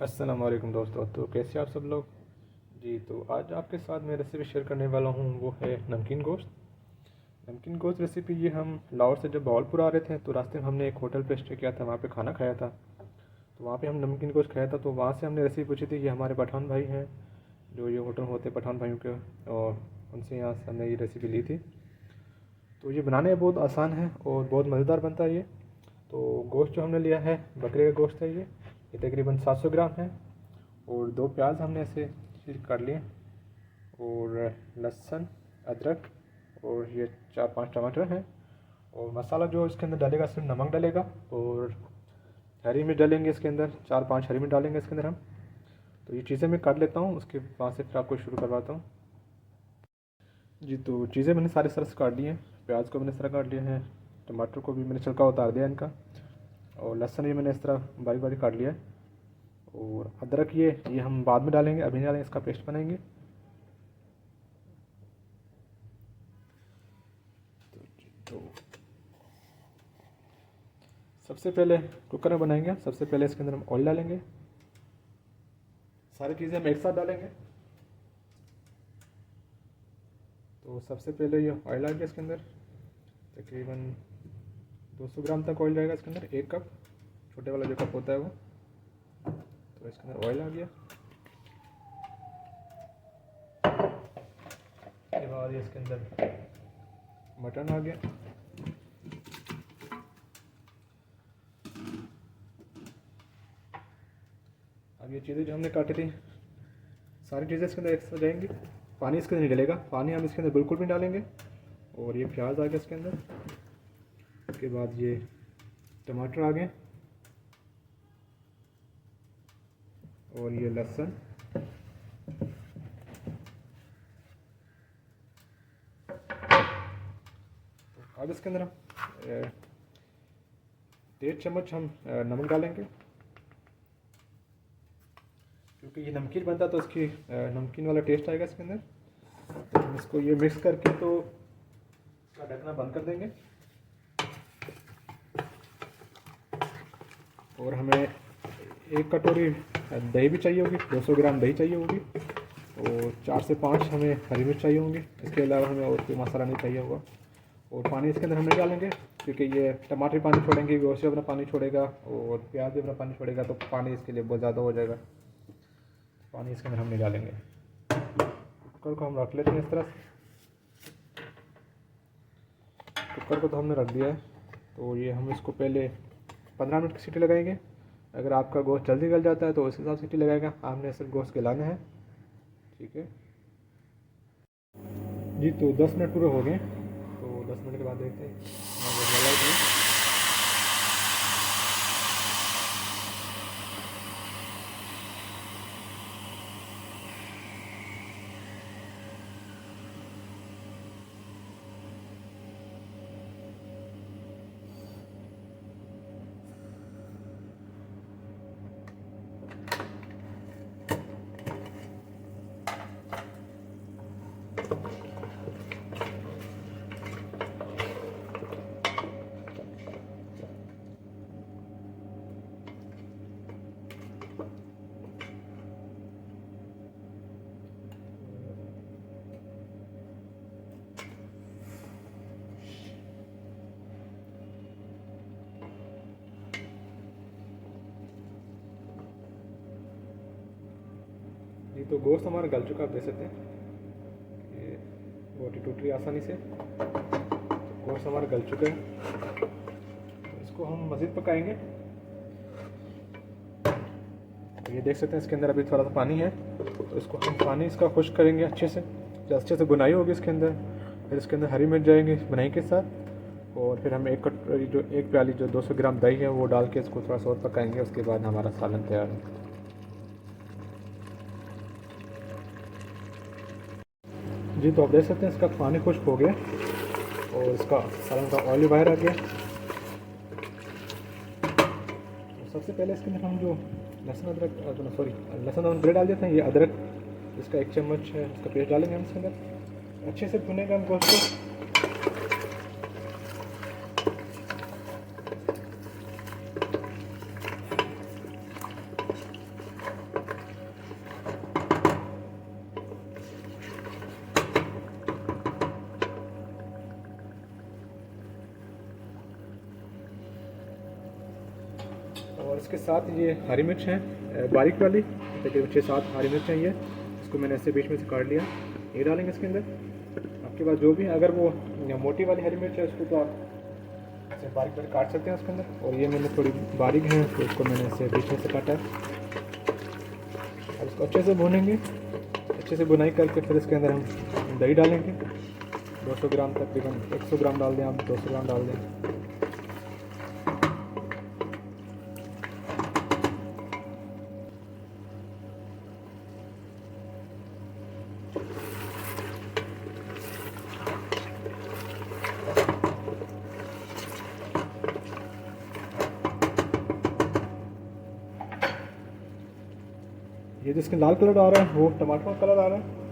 अस्सलाम वालेकुम दोस्तों। तो कैसे आप सब लोग जी। तो आज आपके साथ मैं रेसिपी शेयर करने वाला हूँ, वो है नमकीन गोश्त। नमकीन गोश्त रेसिपी ये हम लाहौर से जब भावलपुर आ रहे थे तो रास्ते में हमने एक होटल पे स्टे किया था, वहाँ पे खाना खाया था। तो वहाँ पे हम नमकीन गोश्त खाया था, तो वहाँ से हमने रेसिपी पूछी थी। ये हमारे पठान भाई हैं जो ये होटल होते पठान भाइयों के, और उनसे यहाँ से हमने ये रेसिपी ली थी। तो ये बनाने में बहुत आसान है और बहुत मज़ेदार बनता है ये। तो गोश्त जो हमने लिया है बकरे का गोश्त है ये तकरीबन 700 ग्राम है। और 2 प्याज हमने ऐसे चीर कर लिए, और लहसुन, अदरक, और ये 4-5 टमाटर हैं। और मसाला जो इसके अंदर डालेगा सिर्फ नमक डालेगा, और हरी मिर्च डालेंगे इसके अंदर, 4-5 हरी मिर्च डालेंगे इसके अंदर हम। तो ये चीज़ें मैं काट लेता हूँ, उसके बाद से फिर आपको शुरू करवाता हूँ जी। तो चीज़ें मैंने सारी तरह से काट ली हैं। प्याज को मैंने इस तरह काट लिया है, टमाटर को भी मैंने छिलका उतार दिया इनका, और लहसुन भी मैंने इस तरह बारीक बारीक काट लिया है। और अदरक ये हम बाद में डालेंगे, अभी नहीं डालेंगे, इसका पेस्ट बनाएंगे। तो सबसे पहले कुकर में बनाएंगे। सबसे पहले इसके अंदर हम ऑयल डालेंगे, सारी चीज़ें हम एक साथ डालेंगे। तो सबसे पहले ये ऑयल आ गया इसके अंदर, तकरीबन 200 ग्राम तक ऑयल जाएगा इसके अंदर, 1 कप, छोटे वाला जो कप होता है वो। तो इसके अंदर ऑयल आ गया। उसके बाद ये इसके अंदर मटन आ गया। अब ये चीज़ें जो हमने काटी थी सारी चीज़ें इसके अंदर एक साथ जाएंगी। पानी इसके अंदर नहीं डलेगा, पानी हम इसके अंदर बिल्कुल भी डालेंगे। और ये प्याज आ गया इसके अंदर। उसके बाद ये टमाटर आ गए, और ये लहसुन, अब इसके अंदर हम 1.5 चम्मच हम नमक डालेंगे, क्योंकि ये नमकीन बनता है तो इसकी नमकीन वाला टेस्ट आएगा इसके अंदर। तो हम इसको ये मिक्स करके तो इसका ढकना बंद कर देंगे। और हमें 1 कटोरी दही भी चाहिए होगी, 200 ग्राम दही चाहिए होगी, और 4 से 5 हमें हरी मिर्च चाहिए होंगी। इसके अलावा हमें और कोई मसाला नहीं चाहिए होगा। और पानी इसके अंदर हम नहीं डालेंगे, क्योंकि ये टमाटर पानी छोड़ेंगे, गोश्त भी अपना पानी छोड़ेगा, और प्याज भी अपना पानी छोड़ेगा, तो पानी इसके लिए बहुत ज़्यादा हो जाएगा। पानी इसके अंदर हम नहीं डालेंगे। कुकर को हम रख लेते हैं इस तरह से। कुकर को तो हमने रख दिया है। तो ये हम इसको पहले 15 मिनट की सीटी लगाएंगे। अगर आपका गोश्त जल्दी गल जाता है तो उस हिसाब से सीटी लगाएगा, आपने सिर्फ गोश्त गलाना है, ठीक है जी। तो 10 मिनट पूरे हो गए, तो 10 मिनट के बाद देखते हैं गोश्त गला है कि नहीं। जी तो गोश्त हमारा गल चुका, आप देख सकते हैं ये बोटी टूट रही आसानी से। तो गोश्त हमारा गल चुका है, तो इसको हम मज़ीद पकाएंगे। तो ये देख सकते हैं इसके अंदर अभी थोड़ा सा पानी है, तो इसको हम पानी इसका खुश्क करेंगे अच्छे से, जब अच्छे से बुनाई होगी इसके अंदर। फिर इसके अंदर हरी मिर्च जाएंगी बुनाई के साथ, और फिर हम एक प्याली जो 200 ग्राम दही है वो डाल के इसको थोड़ा सा और पकाएंगे। उसके बाद हमारा सालन तैयार है जी। तो आप देख सकते हैं इसका पानी खुश्क हो गया, और इसका सालन का ऑयल बाहर आ गया। तो सबसे पहले इसके अंदर हम जो लहसुन अदरक डाल देते हैं। ये अदरक इसका 1 चम्मच है, इसका पेस्ट डालेंगे हम इसके अंदर। अच्छे से भुनेगा हम गोश्त को। इसके साथ ये हरी मिर्च है बारीक वाली, तकरीबन 6-7 हरी मिर्च है ये, इसको मैंने ऐसे बीच में से काट लिया, ये डालेंगे इसके अंदर। आपके पास जो भी, अगर वो मोटी वाली हरी मिर्च है उसको तो आप ऐसे बारीक बारीक काट सकते हैं उसके अंदर, और ये मैंने थोड़ी बारीक है तो उसको मैंने ऐसे बीच में से काटा है। अब इसको अच्छे से भूनेंगे, अच्छे से बुनाई करके फिर इसके अंदर हम दही डालेंगे 200 ग्राम, तकरीबन 100 ग्राम डाल दें, आप 200 ग्राम डाल दें। ये जिसके लाल कलर आ रहा है वो टमाटर का कलर आ रहा है।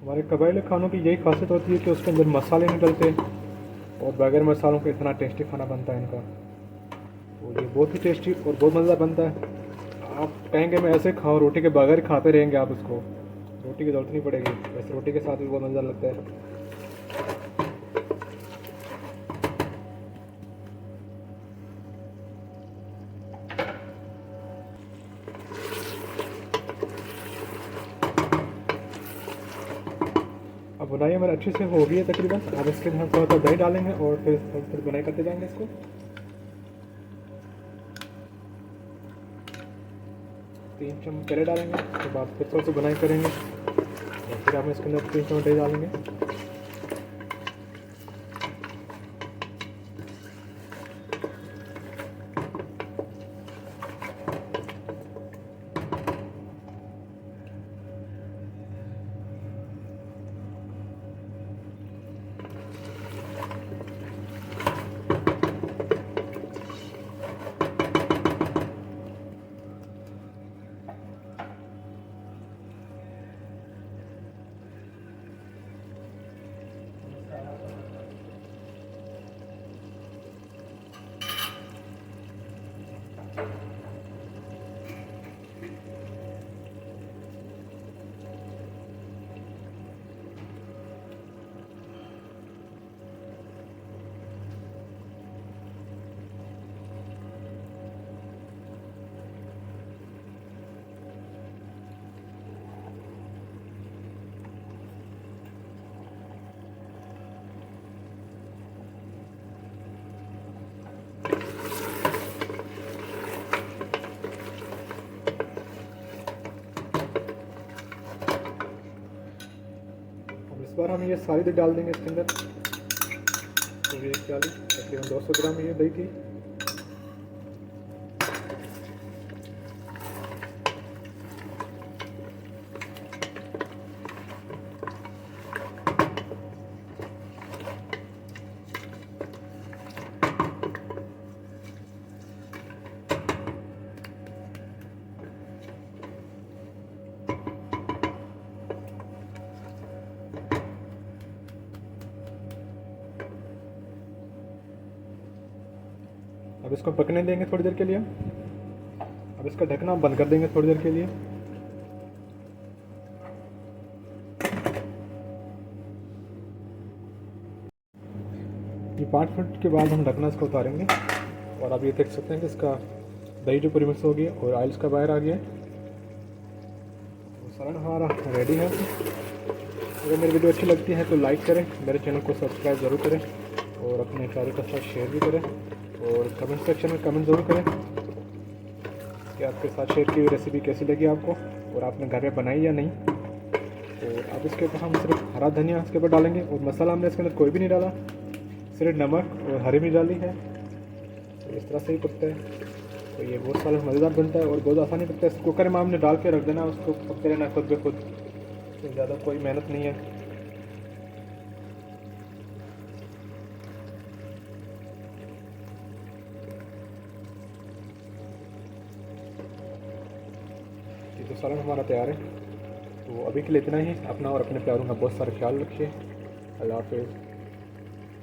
हमारे कबायली खानों की यही खासियत होती है कि उसके अंदर मसाले नहीं डलते, और बगैर मसालों के इतना टेस्टी खाना बनता है इनका। तो ये बहुत ही टेस्टी और बहुत मज़ेदार बनता है। आप कहेंगे मैं ऐसे खाऊं, रोटी के बगैर खाते रहेंगे आप इसको, रोटी की ज़रूरत नहीं पड़ेगी, वैसे रोटी के साथ भी बहुत मज़ेदार लगता है। अब बुनाई हमारी अच्छे से हो गई है तकरीबन। अब इसके अंदर हम थोड़ा सा दही डालेंगे और फिर बुनाई करते जाएंगे इसको। 3 चम्मच पहले डालेंगे, उसके बाद फिर थोड़ा सा बुनाई करेंगे, और फिर हम इसके अंदर 3 चम्मच दही डालेंगे। इस बार हम ये सारी दही डाल देंगे इसके अंदर। तो ये तकरीबन 200 ग्राम ये दही थी। अब इसको पकने देंगे थोड़ी देर के लिए। अब इसका ढकना बंद कर देंगे थोड़ी देर के लिए। ये 5 मिनट के बाद हम ढकना इसको उतारेंगे, और आप ये देख सकते हैं कि इसका दही जो पूरी मिक्स हो गई और ऑयल इसका बाहर आ गया। तो सलाद हमारा रेडी है। अगर मेरी वीडियो अच्छी लगती है तो लाइक करें, मेरे चैनल को सब्सक्राइब ज़रूर करें, और अपने प्यारे के साथ शेयर भी करें, और कमेंट सेक्शन में कमेंट ज़रूर करें कि आपके साथ शेयर की रेसिपी कैसी लगी आपको, और आपने घर में बनाई या नहीं। तो अब इसके ऊपर हम सिर्फ हरा धनिया इसके ऊपर डालेंगे, और मसाला हमने इसके अंदर कोई भी नहीं डाला, सिर्फ नमक और हरी मिर्च डाली है। तो इस तरह से ही पकता है। तो ये बहुत सारा मज़ेदार बनता है और बहुत आसानी पकता है। कुकर में हमने डाल के रख देना, उसको पकते रहना खुद ब खुद, तो ज़्यादा कोई मेहनत नहीं है। जी तो सालन हमारा तैयार है। तो अभी के लिए इतना ही। अपना और अपने प्यारों का बहुत सारा ख्याल रखिए। अल्लाह हाफ़िज़।